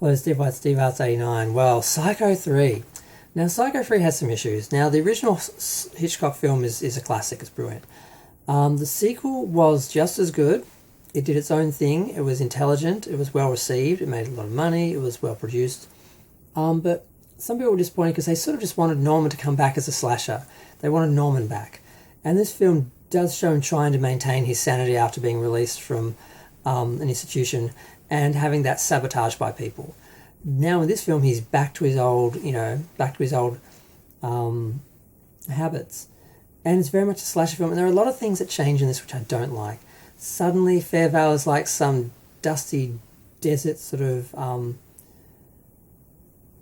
Hello, Steve White, Steve Arts 89. Well, Psycho 3. Now, Psycho 3 has some issues. Now, the original Hitchcock film is a classic, it's brilliant. The sequel was just as good. It did its own thing. It was intelligent. It was well received. It made a lot of money. It was well produced. But some people were disappointed because they sort of just wanted Norman to come back as a slasher. They wanted Norman back. And this film does show him trying to maintain his sanity after being released from an institution and having that sabotaged by people. Now in this film, he's back to his old, habits. And it's very much a slasher film. And there are a lot of things that change in this which I don't like. Suddenly, Fairvale is like some dusty desert sort of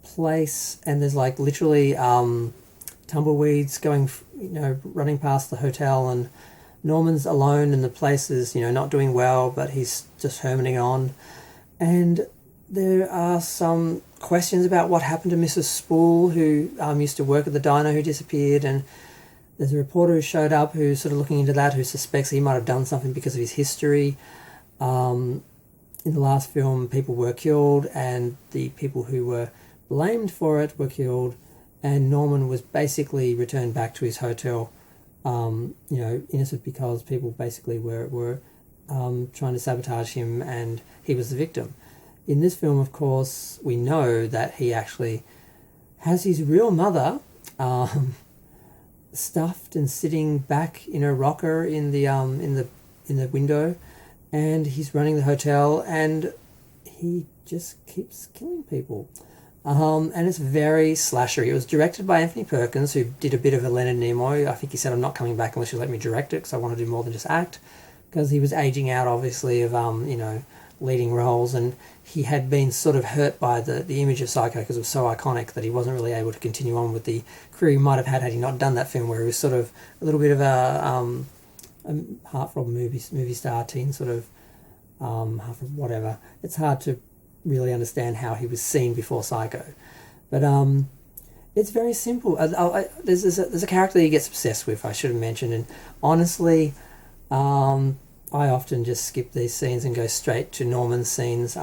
place, and there's like literally tumbleweeds going, running past the hotel, and Norman's alone, and the place is, not doing well, but he's just hermiting on. And there are some questions about what happened to Mrs. Spool, who used to work at the diner, who disappeared, and there's a reporter who showed up who's sort of looking into that, who suspects he might have done something because of his history. In the last film, people were killed, and the people who were blamed for it were killed, and Norman was basically returned back to his hotel, innocent, because people basically were trying to sabotage him, and he was the victim. In this film, of course, we know that he actually has his real mother stuffed and sitting back in a rocker in the window, and he's running the hotel, and he just keeps killing people. And it's very slashery. It was directed by Anthony Perkins, who did a bit of a Leonard Nimoy. I think he said, "I'm not coming back unless you let me direct it, because I want to do more than just act," because he was aging out, obviously, of leading roles, and he had been sort of hurt by the image of Psycho because it was so iconic that he wasn't really able to continue on with the career he might have had he not done that film, where he was sort of a little bit of a heartthrob movie star, teen sort of whatever. It's hard to really understand how he was seen before Psycho, but it's very simple. There's a character he gets obsessed with, I should have mentioned, and honestly, I often just skip these scenes and go straight to Norman's scenes.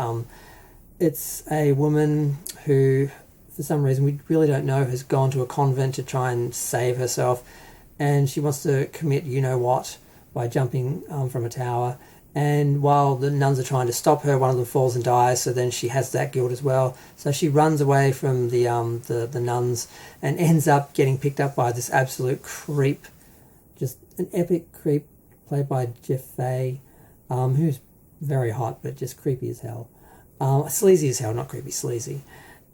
It's a woman who, for some reason we really don't know, has gone to a convent to try and save herself, and she wants to commit you-know-what by jumping from a tower. And while the nuns are trying to stop her, one of them falls and dies, so then she has that guilt as well. So she runs away from the nuns and ends up getting picked up by this absolute creep, just an epic creep, played by Jeff Fahey, who's very hot but just creepy as hell. Sleazy as hell, not creepy, sleazy.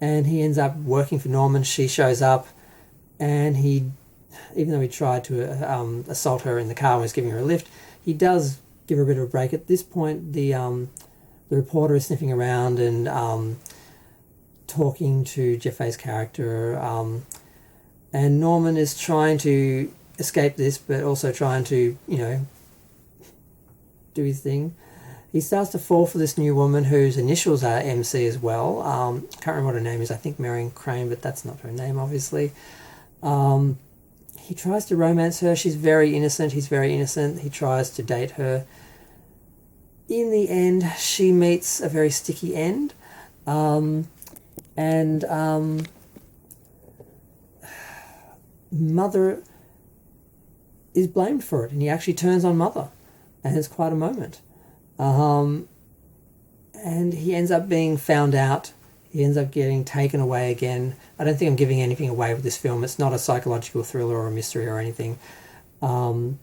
And he ends up working for Norman. She shows up, and even though he tried to assault her in the car and was giving her a lift, he does give her a bit of a break. At this point, the reporter is sniffing around and talking to Jeff Fahey's character, and Norman is trying to escape this, but also trying to, do his thing. He starts to fall for this new woman whose initials are MC as well. Can't remember what her name is. I think Marion Crane, but that's not her name, obviously. He tries to romance her. She's very innocent. He's very innocent. He tries to date her. In the end, she meets a very sticky end. Mother is blamed for it, and he actually turns on Mother, and it's quite a moment. And he ends up being found out. He ends up getting taken away again. I don't think I'm giving anything away with this film. It's not a psychological thriller or a mystery or anything. And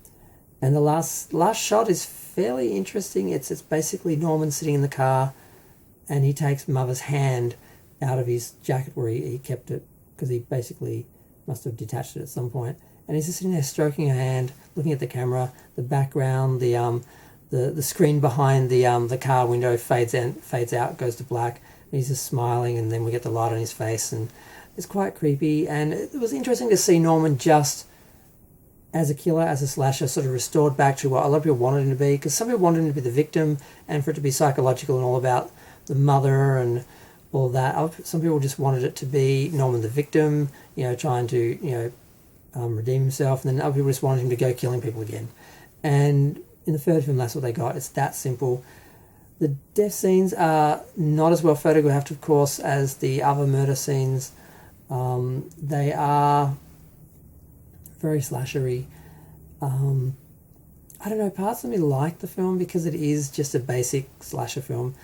the last shot is fairly interesting. It's basically Norman sitting in the car, and he takes Mother's hand out of his jacket where he kept it, because he basically must have detached it at some point. And he's just sitting there stroking her hand, looking at the camera. The background, the screen behind the car window fades out, goes to black. And he's just smiling, and then we get the light on his face, and it's quite creepy. And it was interesting to see Norman just as a killer, as a slasher, sort of restored back to what a lot of people wanted him to be, because some people wanted him to be the victim and for it to be psychological and all about the mother and all that. Some people just wanted it to be Norman the victim, trying to, redeem himself, and then other people just wanted him to go killing people again. And in the third film, that's what they got. It's that simple. The death scenes are not as well photographed, of course, as the other murder scenes. They are very slashery. I don't know, parts of me like the film because it is just a basic slasher film,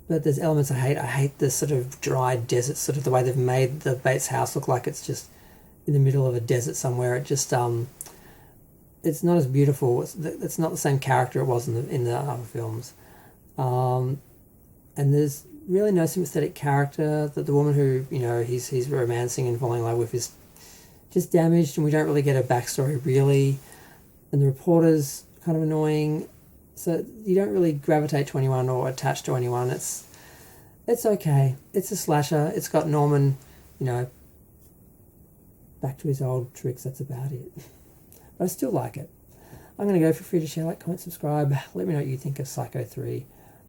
but there's elements I hate. I hate the sort of dry desert, sort of the way they've made the Bates house look like it's just in the middle of a desert somewhere. It just it's not as beautiful. It's not the same character it was in the other films. And there's really no sympathetic character. That the woman who he's romancing and falling in love with is just damaged, and we don't really get a backstory really. And the reporter's kind of annoying, so you don't really gravitate to anyone or attach to anyone. It's okay. It's a slasher. It's got Norman, back to his old tricks. That's about it. But I still like it. I'm going to go. Feel free to share, like, comment, subscribe. Let me know what you think of Psycho 3.